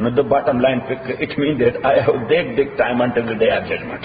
no the bottom line picture it means that I have that big time until the day of judgment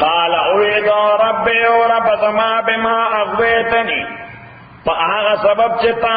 قال اويد رب ورب سما بما اغويتني فاغ سبب چتا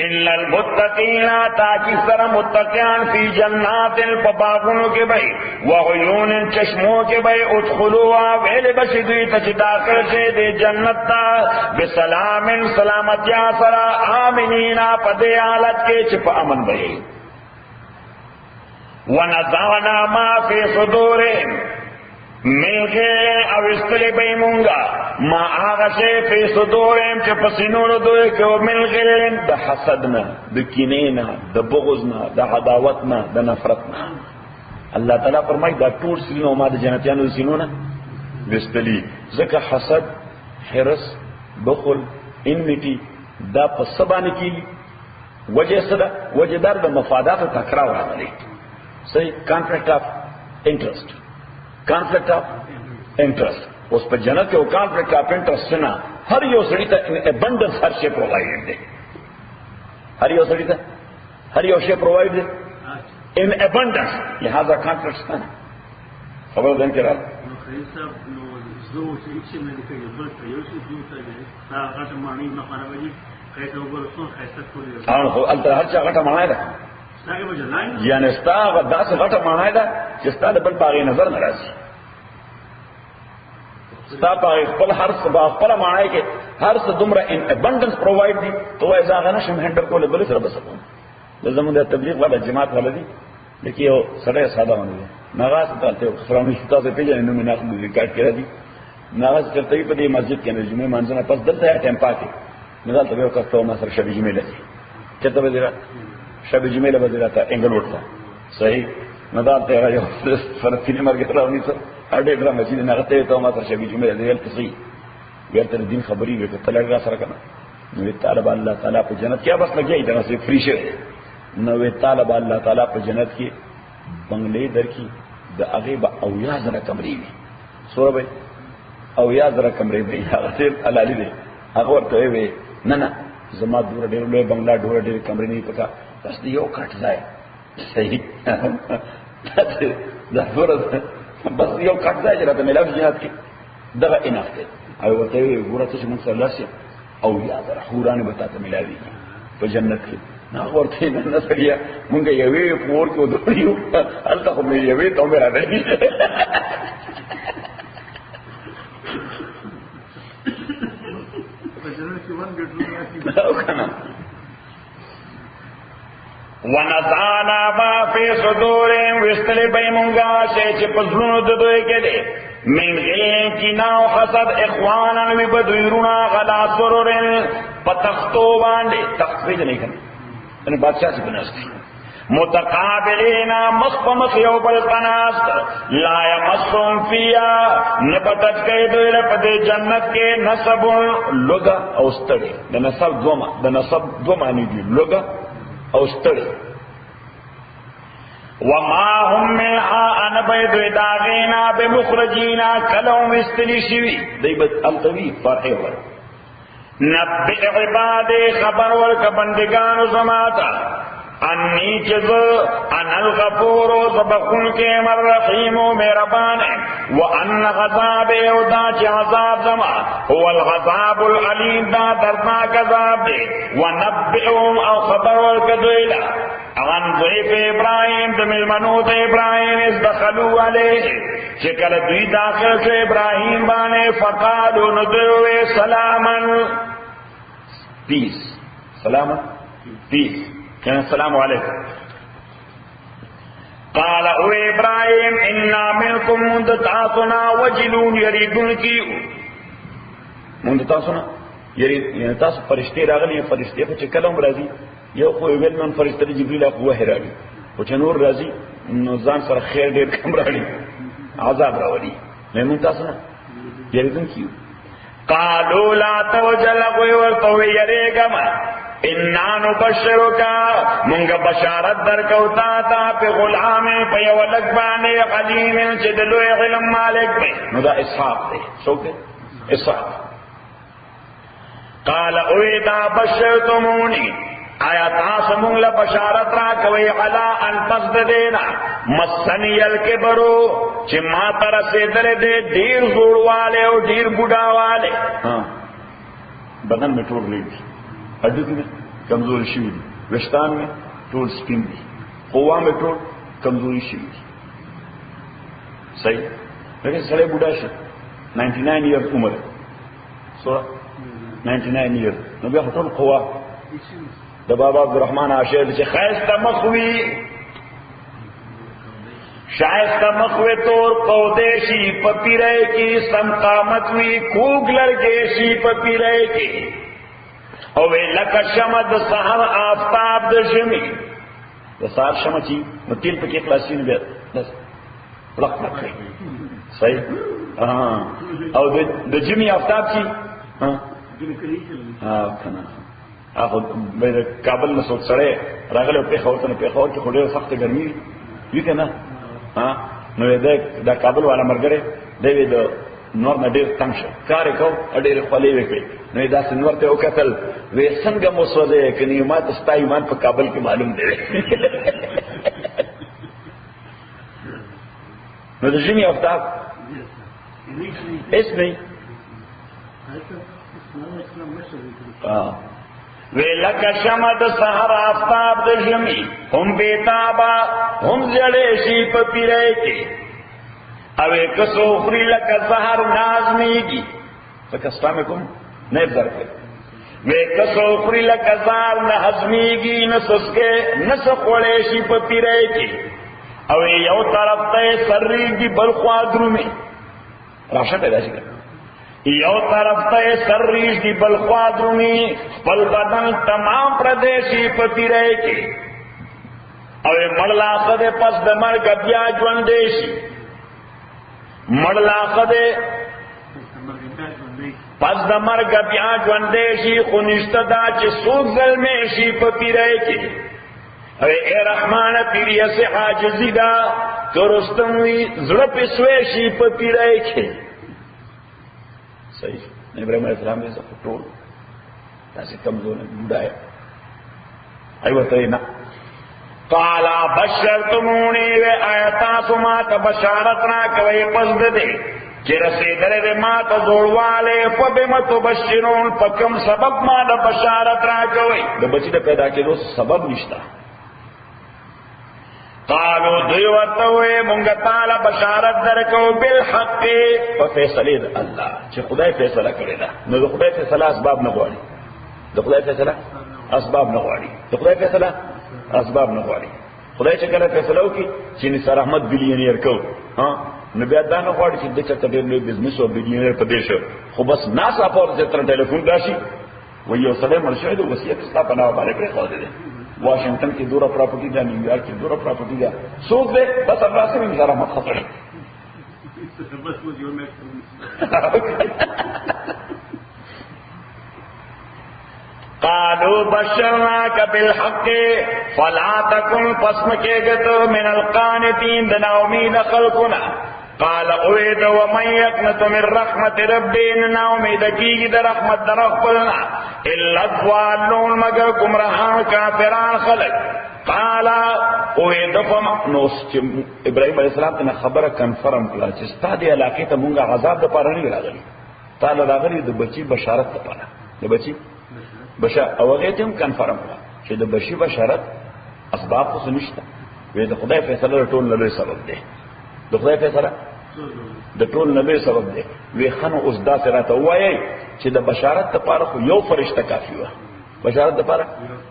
الا المتقین تاکہ سر متقیان فی جنات الباغونو کے بھئی وعیون چشموں کے بھئی ادخلوا ویل بشدوی تچ داخل سے دے جنت تا بسلام سلامتیا سرا آمنین پدے حالت کے چپ امن بھئی ونزعنا ما فی صدورہم ملکے او استلی بی مونگا ما آغا شے فی صدورہم چھ پسینونو دوئے کہ وہ ملکے دا حسدنا دا کینینا دا بغضنا دا عداوتنا دا نفرتنا اللہ تعالیٰ فرمائی دا ٹور سینو ما دا جنتیانو دا سینونا بستلی ذکر حسد حرس بخل انمیتی دا پسبانی کی وجہ صدا وجہ دار دا مفادات و تکراو راولی صحیح conflict of interest conflict of interest اس پر جنت کے وہ کانفلکٹ آف انٹرسٹ سنا ہر یو سڑی تا ان ایبنڈنس ہر شے پرووائڈ دے ہر یو سڑی تا ہر یو شے پرووائڈ دے ان ایبنڈنس لہذا کانفلکٹ سنا خبر دین کے رات ہر چا غٹا مانا ہے یعنی ستا دا سے غټه معنی ده چې ستا د بل پاغې نظر نه راځي ستا پاغې خپل هر څه با خپله معنی کې هر څه دومره ان ابنډنس پرووایډ دي ته وایې زه هغه نشم هینډل کولی بلې سره به څه کوم د زموږ د تبلیغ والا جماعت والا دي لکه یو سړی ساده ونه دی ناغاز دلته یو خسراني شو تاسو پېژنئ نوم یې ناخلو ریکارډ کړی دي ناغاز چېرته وي په دې مسجد کې د جمعې مانځه نه پس دلته یا ټیمپا کې نو دلته به یو کس ته ما سره شبي جمعې لځي چېرته به دې شب جمیل بدلا تھا اینگل وٹ تھا صحیح ندار تیرا جو فرسطینی مرگی راونی سر اڈے گرام مسجد نغتے تو ما سر شب جمیل دیل کسی غیر تر دین خبری وی ته لګا سره کنه نو طالب الله تعالی په جنت کې بس لګي دا سه فری شه نو طالب الله تعالی په جنت کې بنگلې درکې د هغه به او یا زره کمرې وي سور به او یا زره کمرې به هغه علالي دي هغه ورته وي نه زما دور ډېر لوی بنگلا ډور ډېر کمرې نه پکا بس یو کټ ځای صحیح دا فرض بس یو کټ ځای چې راته ملاوي جهاد کې دغه انافته او ورته وي ګوره چې موږ سره لاسه او یا در حورانه به تاسو ملاوي په جنت کې نا ورته نه سړیا مونږ یوې پور کې ودوړیو الته خو مې یوې ته مې را دی ونزعنا ما فی صدورهم وستلی بی منگا شے چی پزلونو ددوئے کے دے من غلین کینا و حسد اخوانا وی بدویرونا غلا سرورن پتختو باندے تخت بھی جنے کرنے انہیں بادشاہ سے بناستی متقابلینا مخفمخ یو بالقناست لا یمسون فیا نبتت کئی دوئے پدے جنت کے نصب لگا او ستڑی دا نصب دو معنی دی لگا او ستڑی وما هم منها ان بيد داغینا بمخرجینا کلوم استلی شوی دیبت الطوی فرحی ور نبئ عباد خبر ورک بندگان زماتا انی چیز انا الغفور زبخون کے مرحیم و میربان وان غضاب اودا چی عذاب زما هو الغضاب العلیم دا دردناک عذاب دے ونبئهم او خبر ورکدویلا عن ضعیف ابراہیم دمل منوت ابراہیم از دخلو علیہ چکل دوی داخل سے ابراہیم بانے فقالو ندوے سلاما پیس سلاما پیس کہنا السلام علیکم قال او ابراہیم انا منکم مندتاسنا وجلون یریدون کیو مندتاسنا یعنی تاسو فرشتے راغلی ہیں فرشتے پہ چکلوں راضی یو خو ویل من فرشتے جبریل اخو وحی راغلی او چنور راضی نو ځان سره خیر ډیر کم راغلی عذاب راولی لیمون تاسنا یریدون کیو قالوا لا توجل کوئی ورتو یریگما انا نبشرکا منگا بشارت در کوتا تا پی غلام پی ولک بانے قدیم چی دلوی علم مالک بے نو دا اسحاق دے سوکے اسحاق قال اوی دا بشرتمونی آیا تاسو مونږ له بشارت را کوي علا ان قصد دینا مسنی الکبرو چې ما تر رسیدل دې ډیر زوړواله او ډیر بوډاواله ها بدن میں ټول ریږي اډو کې کمزوری شوی دي، وشتان مې ټول سپین دي، قوا مې ټول کمزوری شوی دي. صحیح. لیکن سړی بوډا شي 99 ایئر عمر، سوره 99 ایئر، نو بیا ټول قوا د بابا عبدالرحمن عاشر چې خایسته مخ وي، شایسته مخ وي، تور پودې شي په پیرای کې، سم قامت وي، کوږ لرګې شي په پیرای کې، او لکه شمع د سحر آفتاب د ژمي. د سهار شمع چې نو تیل پکې خلاصي نه بیا بس پړق پړق کوي. صحیح. او د ژمي آفتاب چې کنه هغه به کابل نه څوک سړی راغلی او پېښور ته، پېښور کې خو ډېره سخته ګرمي وي که نه؟ نو دا کابل والا ملګری دی د نور نه ډېر تنګ شو، کار یې کو ډېرې خولې یې کړې. نو یې داسې نور ته وکتل، وی څنګه مو سوځی که نه ما ته ستا ایمان په کابل کې معلوم دی. نو د ژمي آفتاب هېڅ نه وی لکه شمع د سحر آفتاب د ژمي، هم بیتابا هم زړې شي په پیرۍ کې، او که څو خوري لکه زهر نازمیږي. لکه السلام علیکم نه در کوي. وی که څو خوري لکه زهر نه هضمېږي، نه سسکې نه څه خوړی شي په پیرۍ کې، او یو طرف ته یې سرېږي بل خوا درومي. راشه پیدا شي یو طرف ته سر ریږدي بل خوا درومي، خپل بدن تمام پردیشي په پیرۍ کې، او مړ لاښه دی پس د مرګه بیا ژوندی شي. مړ لاښه دی پس د مرګه بیا ژوندی شي، خو نشته دا چې څوک زلمی شي په پیرۍ کې. او ای رحمانه پیریه سې عاجزي ده، که رستم وي زړه پې سوی شي په پیرۍ کې. صحیح. ابراهیم علیہ السلام نے سب ټول تاسې کمزور بوډا ہے ای ورته نه قال بشرتمونی و آیاتاسو ما ته بشارت را کوي پس د دې چې رسېدلې ما ته زوړواله فبما تبشرون، په کوم سبب ما د بشارت را کوي؟ د بچی د پیدا کېدو سبب نشته. قالو دوی ورته وې مونږ تعالی بشارت درکو بالحق، په فیصله د الله چې خدای فیصله کړی ده. نو د خدای فیصله اسباب نه غواړي، د خدای فیصله اسباب نه غواړي، د خدای فیصله اسباب نه غواړي. خدای چې کله فیصله وکړي چې نثار احمد بلیونیر کو، نو بیا دا نه غواړي چې د چا ډېر لوی بزنس او بلیونیر په دې شو، خو بس ناس اپور چې تر ټلیفون راشي و یو سړی مړ شوی د وصیت ستا په نامه باندې پرېښودی دی، واشنگٹن کی دورہ پراپرٹی دا، نیویارک کی دورہ پراپرٹی دا، سوچ دے بس اللہ سے بھی نظارہ مت خطر. قالوا بشرناک بالحق فلا تکن، پس مکیگت من القانتین دنا امید خلقنا. قال اوید ومن یقنط من رحمت ربی، نا امید کیگی در رحمت در اخبرنا الا الضالون، مگر گمراہان کافران خلق. قال اوید فمنوس، ابراہیم علیہ السلام تینا خبر کنفرم کلا چې ستا دی علاقې ته مونږه عذاب د پاره نه راغلی، تعالی راغلی د بچی بشارت لپاره، د بچی بشارت. او هغه ته هم کنفرم کړه چې د بچی بشارت اسباب خو نشته، وې د خدای فیصله ټول نه لوی سبب دی، د خدای فیصله د ټول نه لوی سبب دی. وی خنو اوس دا سره ته وایي چې د بشارت لپاره خو یو فرشته کافی و، بشارت لپاره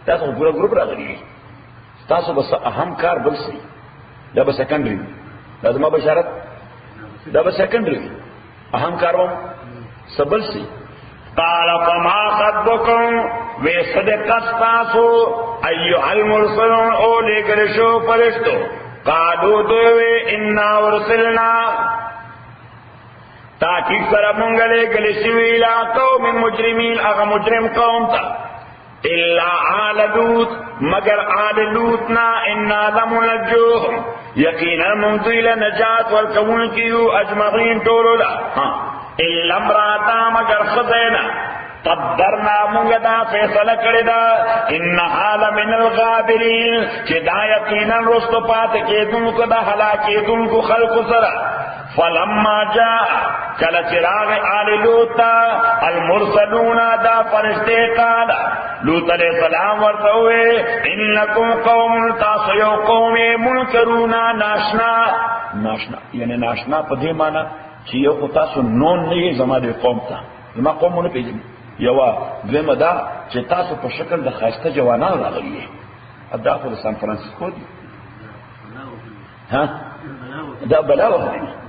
تاسو ګور ګروپ راغلی، تاسو بس اهم کار بل سي، دا به سکندري، دا ما بشارت دا به سکندري، اهم کار و سبل سي. قال فما خطبكم، وی صدق استاسو ایها المرسلون، او لګل شو فرشتو. قالو دوی انا ورسلنا، تاکیق سره مونږ لګل شوی لا قوم مجرمین، هغه مجرم قوم ته، الا آل لوط، مگر آل لوط نا انا لمنجوهم، یقینا مونږ دوی له نجات ورکوونکیو اجمعین ټولو لا، الا امراتا، مگر خزینا قدرنا مونږ دا فیصله کړی دا انها لمن الغابرین، چې دا یقینا رستو پات کېدونکو دا هلاکېدونکو خلقو سره. فلما جاء کل چراغ آل لوتا المرسلون دا فرشتے قال لوط علیہ السلام ورتوے انکم قوم تاسو قوم منکرون ناشنا یعنی ناشنا پدې معنا چې یو تاسو نون نه زما د قوم ته زما قوم نه پیژني یو دغه دا چې تاسو په شکل د خاصه جوانان راغلي ادا خو سان فرانسیسکو دي ها دا بلاوه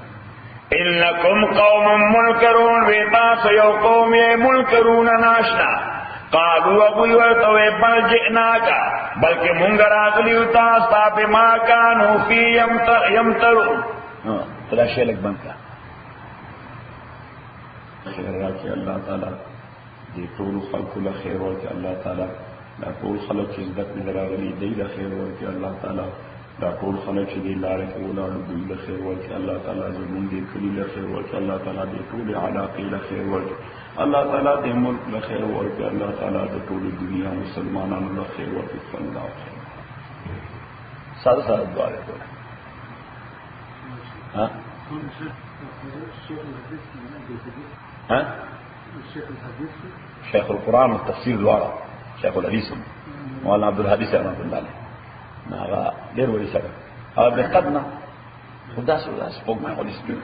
انکم قوم منکرون ویتاس یو قوم منکرون ناشنا قالوا ابو ورتوے بل جئناکا بلکہ منگر آگلیو تاستا بما کانو فی یمترون تلا شیلک بنتا خیر راکی اللہ تعالی دی طول خلق لخیر ورکی اللہ تعالی لا طول خلق چیز دک نگر آگلی دی لخیر ورکی اللہ تعالی دا ټول خلک چې دی لارې کې ولاړو دوی له خیر ورکړي الله تعالی زموږ دې کلي له خیر ورکړي الله تعالی دې ټولې علاقې له خیر ورکړي الله تعالی دې ملک له خیر ورکړي الله تعالی دې ټولې دنیا مسلمانانو له خیر ورکړي صلی الله علیه وسلم ساده ساده دعا وکړه ها ها شیخ القرآن والتفسیر دواره شیخ الحدیث مولانا عبد الحدیث رحمۃ اللہ علیہ ناغا ډیر وړي سره او د قدنا خدا سره سپوږ ما ولې سپوږ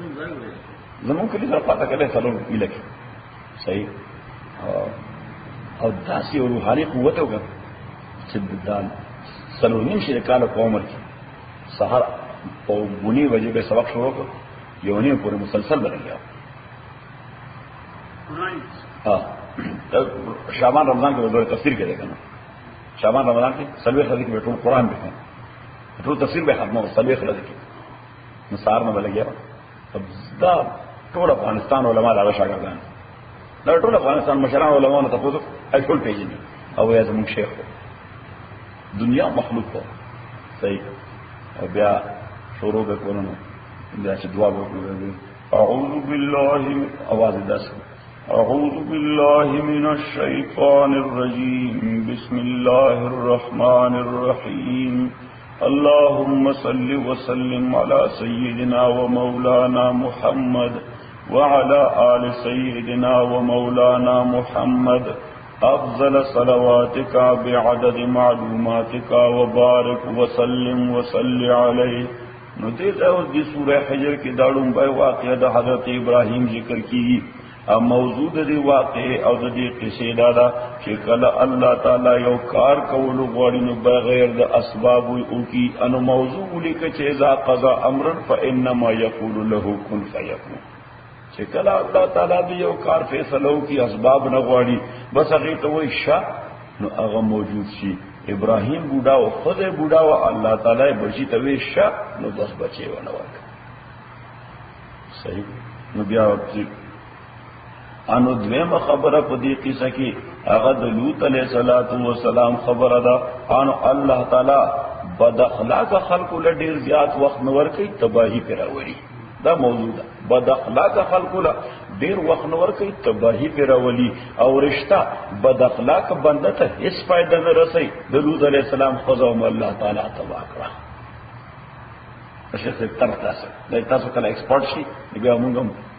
زمون کلی سره پاتہ کړي سلام الهي صحیح او داسې روحاني قوت وګ چې دان سلونیم شي کال په عمر کې سحر او بونی وجه به سبق شروع کړ یو نه پورې مسلسل بنګیا شعبان رمضان کې به تفسیر کړي کنه شعبان رمضان کې سلوي خدای کې ټول قرآن به ټول تفسیر به ختمه سلوي خدای کې نصار نه بلګیا دا ټول افغانستان علما لا شاګردان دا ټول افغانستان مشران علما نه تاسو ټول پیژني او یا زموږ شیخ دنیا مخلوق هو صحیح او بیا شروع به کولنو دا چې دعا وکړو اعوذ بالله اواز داس أعوذ بالله من الشيطان الرجيم بسم الله الرحمن الرحيم اللهم صل وسلم على سيدنا ومولانا محمد وعلى آل سيدنا ومولانا محمد أفضل صلواتك بعدد معلوماتك وبارك وسلم وصل عليه ندیز اور دی سورہ حجر کی داڑوں بے واقعہ دا حضرت ابراہیم ذکر کی موضوع دی واقع او دی قصې دا چې کله الله تعالی یو کار کولو غواړي نو بغیر د اسباب او کی انو موضوع لیکه چې اذا قضا امرا فانما يقول له كن فيكون چې کله الله تعالی دی یو کار فیصلو کی اسباب نه غواړي بس هغه ته وایي شا نو هغه موجود شي ابراهیم بوډا او خدای بوډا او الله تعالی بچی ته وایي شا نو بس بچي ونه ورک صحیح نو بیا انو دویم خبره په دې قصه کې هغه د لوط علیه السلام خبره ده انو الله تعالی بد اخلاق خلق له ډیر زیات وخت نور کوي تباہی پیراوړي دا موضوع ده بد اخلاق خلق له ډیر وخت نور کوي تباہی پیراولي او رشتہ بد اخلاق بنده ته هیڅ فائدہ نه رسي د لوط علیه السلام خزم الله تعالی تبا کړه شیخ تر تاسو کله ایکسپورت شي بیا موږ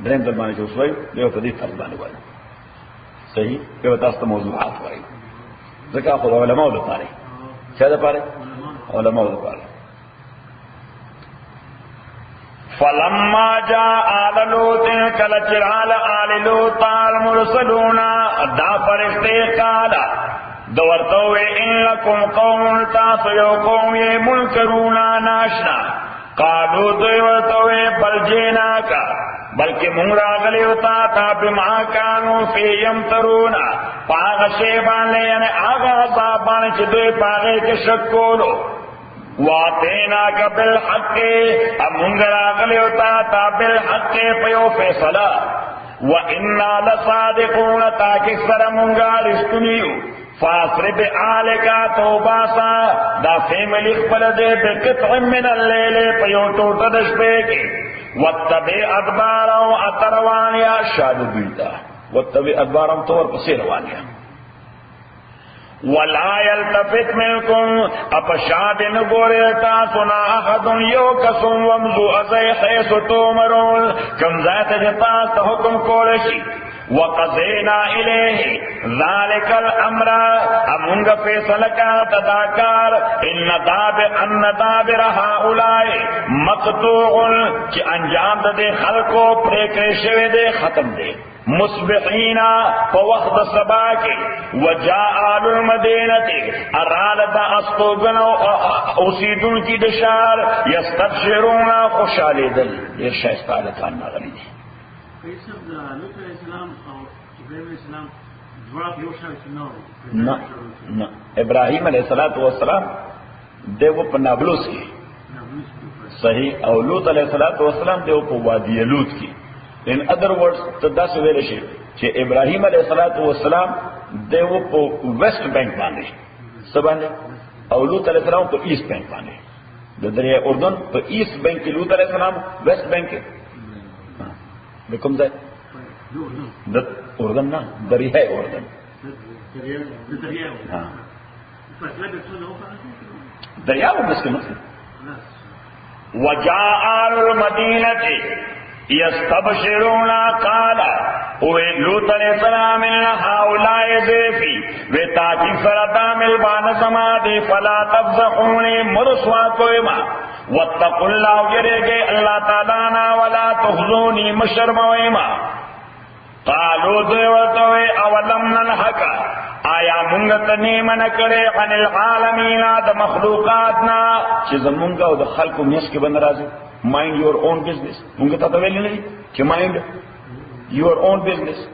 درېم د باندې اوسوي له په دې تر باندې وایي صحیح یو تاسو موضوعات وایي ځکه خو علماء لپاره څه لپاره علماء لپاره فلما جاء آل لوط کل چرال آل لوط المرسلون دا فرشتے قال دورتو انکم قوم تاسو یو قوم منکرون ناشنا قالو دوی ورتوے بل جیناکا بلکہ منگرا گلی ہوتا تا بما کانو فی یمترون پاغ شیبان لے یعنی آغا صاحبان چی دوی پاغے کے شکولو واتیناکا بالحق اب منگرا گلی ہوتا تا بالحق پیو فیصلہ وَإِنَّا لَصَادِقُونَ تاکہ سر منگا رشتنیو فاسرب آلکا توباسا دا فیملی خبل دے بقطع من اللیل پیوٹو تدش بیگی واتبع ادبارو اتروانیا شاد بیتا واتبع ادبارو تور پسی روانیا ولا يلتفت منكم اپشاد نگورتا سنا احد یو قسم ومزو ازی حیث تومرون کم ذات جتاست حکم کولشی وقضینا الیہ ذالک الامر امونگا فیصلکا تداکار ان دابر هؤلاء مقطوع چی انجام دے خلقو پریکر شوی دے ختم دے مصبحین فوقت سبا کے وجاء آل المدینة ارالتا اسطوگن اسیدن کی دشار یستبشرون خوشحالی دل یہ شایستہ لکان ناغلی دی نہ ابراہیم علیہ السلام دیو پا نابلوس کی صحیح او لوط علیہ السلام دیو پا وادی لوط کی ان ادر ورڈز تدا سے ویلے شی کہ ابراہیم علیہ السلام دیو پا ویسٹ بینک باندے سباندے او لوط علیہ السلام پا ایسٹ بینک باندے دریائے اردن پا ایسٹ بینک کی لوط علیہ السلام ویسٹ بینک کے بکم زائد اردن نا دریائے اردن ہاں دریا وہ کس کے مطلب وجاء المدینة یستبشرون قال اوے لوط علیہ السلام ان هؤلاء ضیفی و تاکي فردا ملبان سمادی فلا تفضحونی مرسوا کوئما واتقوا اللہ جرے اللہ تعالیٰ نا ولا تخزونی مشرموئما قالوا دیوتوے اولم ننحک آیا منگت نیمن کرے عن العالمین دا مخلوقاتنا چیز منگا و دا خلق و میس کے بند رازی مائنڈ یور اون بزنس منگتا تو ویلی نہیں کہ مائنڈ یور اون بزنس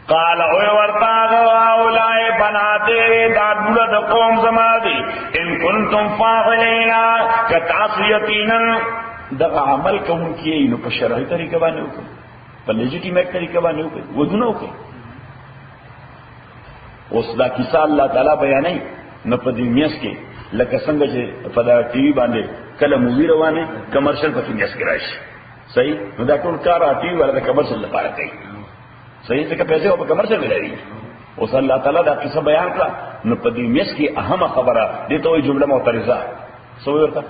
قال اوے ورطاغ اولائے بناتے دا دولد قوم زمادی ان کنتم فاعلینا کتاس یقینا دا عمل کون کیے انو پر شرعی طریقہ بانے ہوکے پر لیجیٹیمیٹ طریقہ بانے ہوکے وہ دونوں ہوکے اس دا کسا اللہ تعالیٰ بیانی نہ پدی میس کے لکه څنګه چې په دا ټي وي باندې کله مووی روانه کمرشل په میس کې راشي صحیح نو دا ټول کار ټي وي ولا کمرشل لپاره کوي صحیح ځکه پیسې په کمرشل ملایي اوس الله تعالیٰ دا قصه بیان کړه نو په دې میس کې اهمه خبره دې ته وایي جمله معترضه سو ورته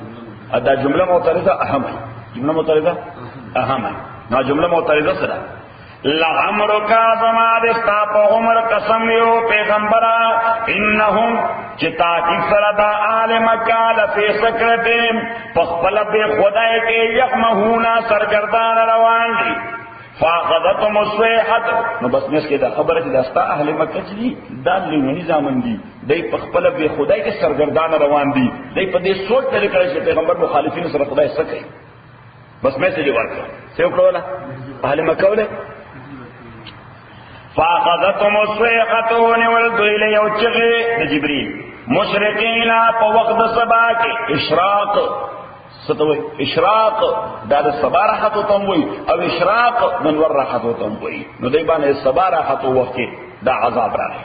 دا جمله معترضه اهمه جمله معترضه اهمه نو جمله معترضه سره لعمر کا زمادستا پا عمر قسم یو پیغمبرا انہم چتا کی سردا آل مکہ لفی سکرتیم فخبل بے خدای کے یقمہونا سرگردان روان دی فاخذتم الصیحت نو بس نس کے دا خبر چی دستا اہل مکہ چی دا لیونی زامن دی دی پخبل بے خدای کے سرگردان روان دی دی پا دی سوچ طریقہ سے پیغمبر مخالفین سر خدای سکے بس میسیجی ورکا سیوکڑولا اہل مکہ ولے فاخذتم الصيحة والذيل يوچغي جبريل مشرقين په وقت سبا کې اشراق ستوي اشراق دا سبا راحت وتموي او اشراق منور راحت وتموي نو دی باندې سبا راحت وخت دا عذاب راغی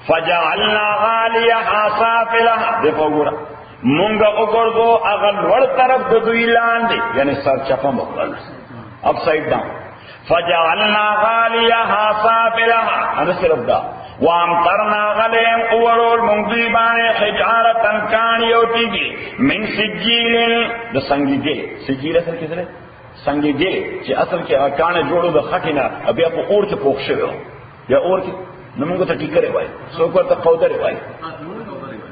فجعلنا غاليها سافلها دی وګوره مونږه وګورځو هغه ور طرف د دوی لاندې یعنی سر چپه مخل اپ سایډ ډاون فجعلنا غاليها سافلها انا صرف دا وامطرنا غلیم اورول منگیبان حجارتا کانیوتی گی من سجیل دا سنگی گل سجیل اصل کس لے سنگی گل چی اصل کے کان جوڑو دا خٹینا ابھی آپ اور کے پوک شوئے ہو یا اور کے نمونگو تا ٹکرے وائی سوکر تا قودرے وائی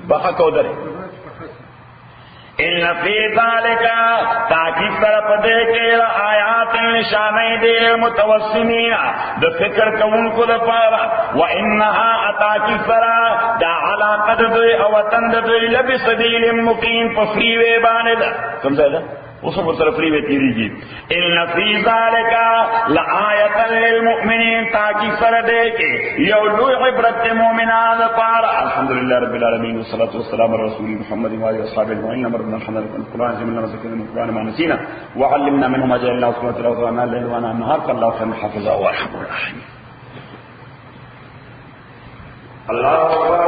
بخا قودرے ان فی ذالک تاکید طرف دے کے آیات نشانائی دے متوسمین دا فکر کون کو دا پارا وانہا تاکید فرا دا علاقت دے اوطن دے لبی سبیل مقیم پفریوے باندے کم زیادہ اس پر طرف فریوے تیری جی ان فی ذالک لآیتا للمؤمنین تاکید فرا دے کے یولو عبرت مومنان پارا الحمدللہ رب العالمین والصلاة والسلام على رسول محمد وآله وصحبه أجمعين أمرنا الحمد لله القرآن زمنا وذكرنا من القرآن ما نسينا وعلمنا منه ما جعلنا سبحانه وتعالى وأنا الليل وأنا النهار فالله خير حافظا وأرحم الراحمين. الله